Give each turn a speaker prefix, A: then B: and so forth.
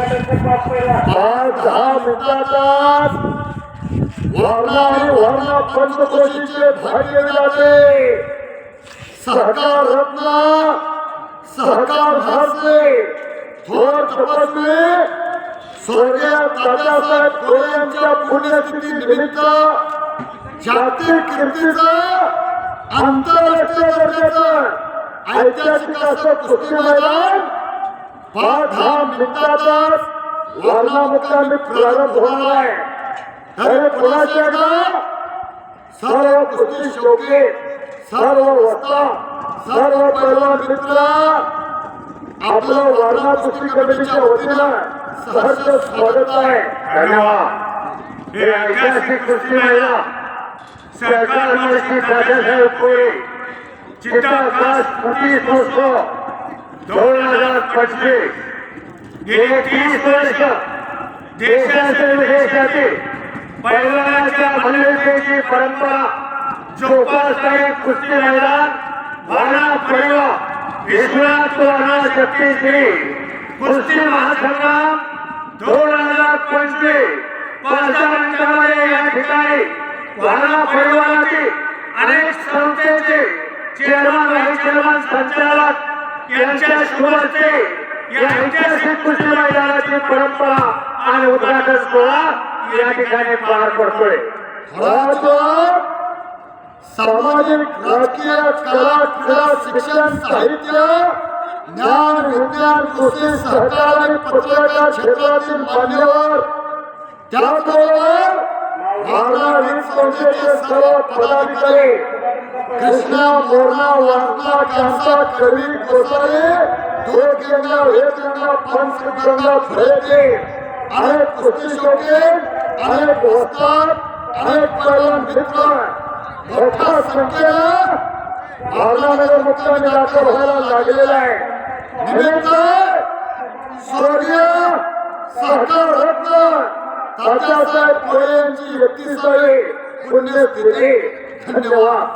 A: 10 मिनिटात वर्ण आणि वर्ण पंचक्रोशीचे भाग्य विधाते सहकार रत्न सहकार भारते थोर तपस्वी स्वर्गीय तात्यासाहेब कोरे यांच्या पुण्यतिथी निमित्त जागतिक कीर्तीचं आंतरराष्ट्रीय दर्जाचं ऐतिहासिक असं कुस्ती मैदान 5-10 मिनिटातच वर्णामुक्तांनी प्रारंभ होणार आहे. खरे पुण्याच्या सर्व कुस्ती शौकीन सर्व वक्ता सर्व पैलवान मित्र आपलं वर्णा कुस्ती कमिटीच्या वतीनं सहर्ष स्वागत आहे. धन्यवाद. हे ऐतिहासिक कुस्ती मैदान सरकार मंत्री तात्यासाहेब कोरे चित्ताकाश स्मृतिमहोत्सव 2025 गेले 30 वर्ष देशातील विदेशातील पैलवानाच्या मानवतेची परंपरा जोपासणारे कुस्ती मैदान वारणा परिवार विश्वनाथ वारणा शक्तीश्री कुस्ती महासंग्राम 2025 पाचव्या या ठिकाणी वारणा परिवारातील अनेक संस्थेचे चेअरमन व्हाईस चेअरमन संचालक यांच्या शुभ हस्ते या ऐतिहासिक कुस्ती मैदानाची परंपरा आणि उद्घाटन सोहळा या ठिकाणी पार पडतोय. सामाजिक राजकीय कला क्रीडा शिक्षण साहित्य ज्ञान विज्ञान कृषी सहकार आणि पत्रकार क्षेत्रातील मान्यवर त्याचबरोबर वारणा वीज संस्थेचे सर्व पदाधिकारी कृष्णा मोरणा वारणा कांसा कवी गोसावी दोनगंगा वेदगंगा पंचगंगा फळेचे अनेक कुस्ती शौकीन अनेक वस्ताद अनेक पैलवान मित्र मोठ्या संख्येनं वारणानगर मुक्कामी दाखल व्हायला लागलेला आहे. निमित्त स्वर्गीय सहकार रत्न तात्यासाहेब कोरे यांची 31वी पुण्यतिथी. धन्यवाद.